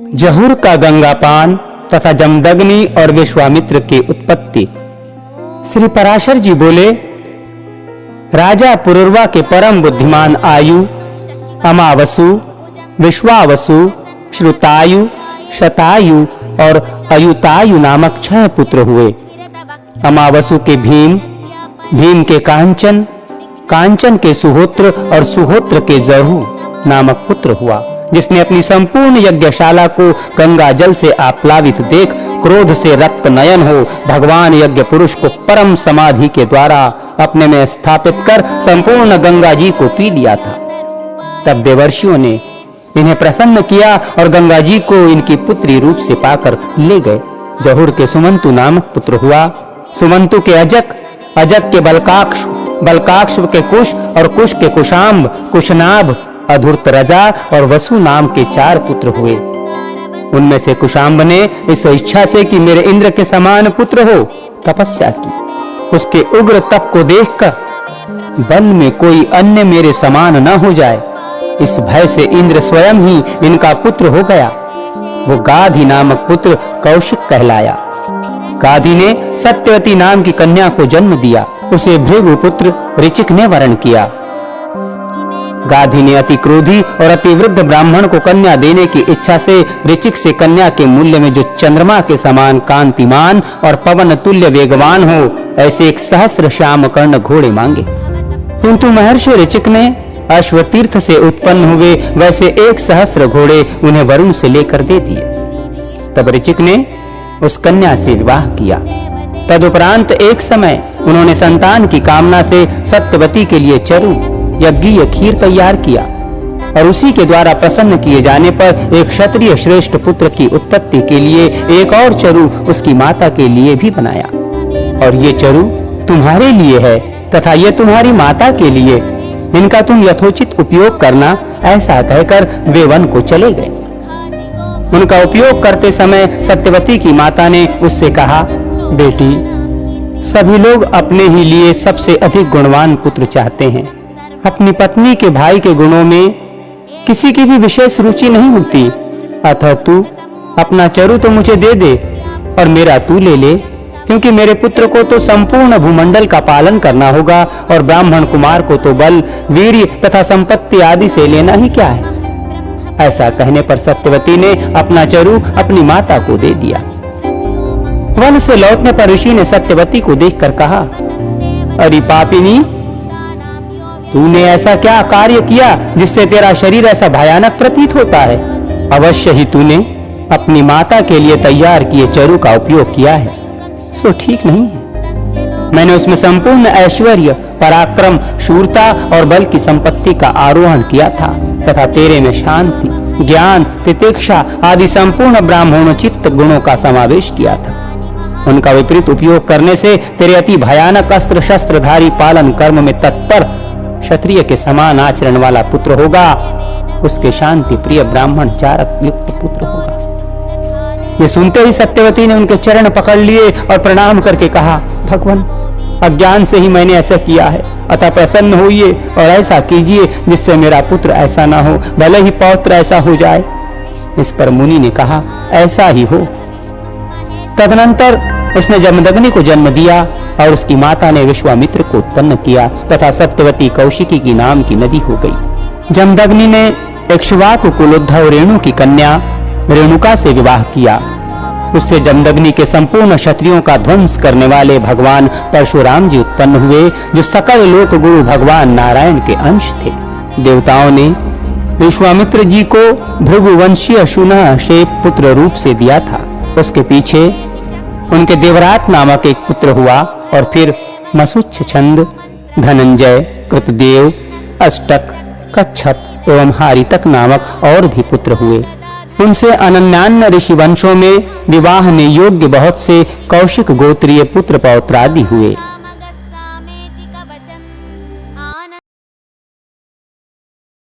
जहुर का गंगापान तथा जमदग्नि और विश्वामित्र की उत्पत्ति। श्री पराशर जी बोले, राजा पुरुरवा के परम बुद्धिमान आयु, अमावसु, विश्वावसु, श्रुतायु, शतायु और अयुतायु नामक 6 पुत्र हुए। अमावसु के भीम, भीम के कांचन, कांचन के सुहोत्र और सुहोत्र के जहु नामक पुत्र हुआ, जिसने अपनी संपूर्ण यज्ञशाला को गंगा जल से आप्लावित देख क्रोध से रक्त नयन हो भगवान यज्ञ पुरुष को परम समाधि के द्वारा अपने में स्थापित कर संपूर्ण गंगा जी को पी लिया था। तब देवर्षियों ने इन्हें प्रसन्न किया और गंगा जी को इनकी पुत्री रूप से पाकर ले गए। जहुर के सुमंतु नामक पुत्र हुआ। सुमंतु के अजक, अजक के बलकाक्ष, बलकाक्ष के कुश और कुश के कुशाम्ब, कुशनाभ, अधूर्त रजा और वसु नाम के 4 पुत्र हुए। उनमें से कुशाम्ब ने इस इच्छा से कि मेरे इंद्र के समान पुत्र हो तपस्या की। उसके उग्र तप को देखकर बल में कोई अन्य मेरे समान न हो जाए, इस भय से इंद्र स्वयं ही इनका पुत्र हो गया। वो गाधी नामक पुत्र कौशिक कहलाया। गाधी ने सत्यवती नाम की कन्या को जन्म दिया। उसे भृगु पुत्र ऋचिक ने वरण किया। गाधी ने अति क्रोधी और अति वृद्ध ब्राह्मण को कन्या देने की इच्छा से ऋचिक से कन्या के मूल्य में जो चंद्रमा के समान कांतिमान और पवन तुल्य वेगवान हो ऐसे एक सहस्र श्याम कर्ण घोड़े मांगे। किंतु महर्षि ऋचिक ने अश्वतीर्थ से उत्पन्न हुए वैसे 1 सहस्र घोड़े उन्हें वरुण से लेकर दे दिए। तब ऋचिक ने उस कन्या से विवाह किया। तदुपरांत एक समय उन्होंने संतान की कामना से सत्यवती के लिए चरु यज्ञीय खीर तैयार किया और उसी के द्वारा प्रसन्न किए जाने पर एक क्षत्रिय श्रेष्ठ पुत्र की उत्पत्ति के लिए एक और चरु उसकी माता के लिए भी बनाया। और ये चरु तुम्हारे लिए है तथा ये तुम्हारी माता के लिए, इनका तुम यथोचित उपयोग करना, ऐसा कहकर वे वन को चले गए। उनका उपयोग करते समय सत्यवती की माता ने उससे कहा, बेटी, सभी लोग अपने ही लिए सबसे अधिक गुणवान पुत्र चाहते हैं। अपनी पत्नी के भाई के गुणों में किसी की भी विशेष रुचि नहीं होती। अतः तू अपना चरु तो मुझे दे दे और मेरा तू ले ले, क्योंकि मेरे पुत्र को तो संपूर्ण भूमंडल का पालन करना होगा और ब्राह्मण कुमार को तो बल, वीर्य तथा संपत्ति आदि से लेना ही क्या है। ऐसा कहने पर सत्यवती ने अपना चरु अपनी माता को दे दिया। वन से लौटने पर ऋषि ने सत्यवती को देखकर कहा, अरे पापिनी, तूने ऐसा क्या कार्य किया जिससे तेरा शरीर ऐसा भयानक प्रतीत होता है। अवश्य ही तूने अपनी माता के लिए तैयार किए चरु का उपयोग किया है, सो ठीक नहीं है। मैंने उसमें संपूर्ण ऐश्वर्य, पराक्रम, शूरता और बल की संपत्ति का आरोहण किया था तथा तेरे में शांति, ज्ञान, तितिक्षा आदि संपूर्ण ब्राह्मणोचित गुणों का समावेश किया था। उनका विपरीत उपयोग करने से तेरे अति भयानक अस्त्र शस्त्रधारी पालन कर्म में तत्पर क्षत्रिय के समान आचरण वाला पुत्र होगा। उसके शांति प्रिय ब्राह्मण चारक युक्त पुत्र होगा। ये सुनते ही सत्यवती ने उनके चरण पकड़ लिए और प्रणाम करके कहा, भगवान, अज्ञान से ही मैंने ऐसा किया है, अतः प्रसन्न होइए और ऐसा कीजिए जिससे मेरा पुत्र ऐसा ना हो, भले ही पौत्र ऐसा हो जाए। इस पर मुनि ने कहा, ऐसा ही हो। तदनंतर उसने जमदग्नि को जन्म दिया और उसकी माता ने विश्वामित्र को उत्पन्न किया तथा सत्यवती कौशिकी की नाम की नदी हो गई। जमदग्नि ने इक्ष्वाकु कुलोद्धव रेणु की कन्या रेणुका से विवाह किया। उससे जमदग्नि के संपूर्ण क्षत्रियों का ध्वंस करने वाले भगवान परशुराम जी उत्पन्न हुए, जो सकल लोक गुरु भगवान नारायण के अंश थे। देवताओं ने विश्वामित्र जी को भृगुवंशीय शुनह से पुत्र रूप से दिया था। उसके पीछे उनके देवराट नामक एक पुत्र हुआ और फिर मसुच्छ छंद, धनंजय, कृतदेव, अष्टक, कच्छप एवं हारितक नामक और भी पुत्र हुए। उनसे अनन्यान्य ऋषि वंशों में विवाह में योग्य बहुत से कौशिक गोत्रीय पुत्र पौत्र आदि हुए।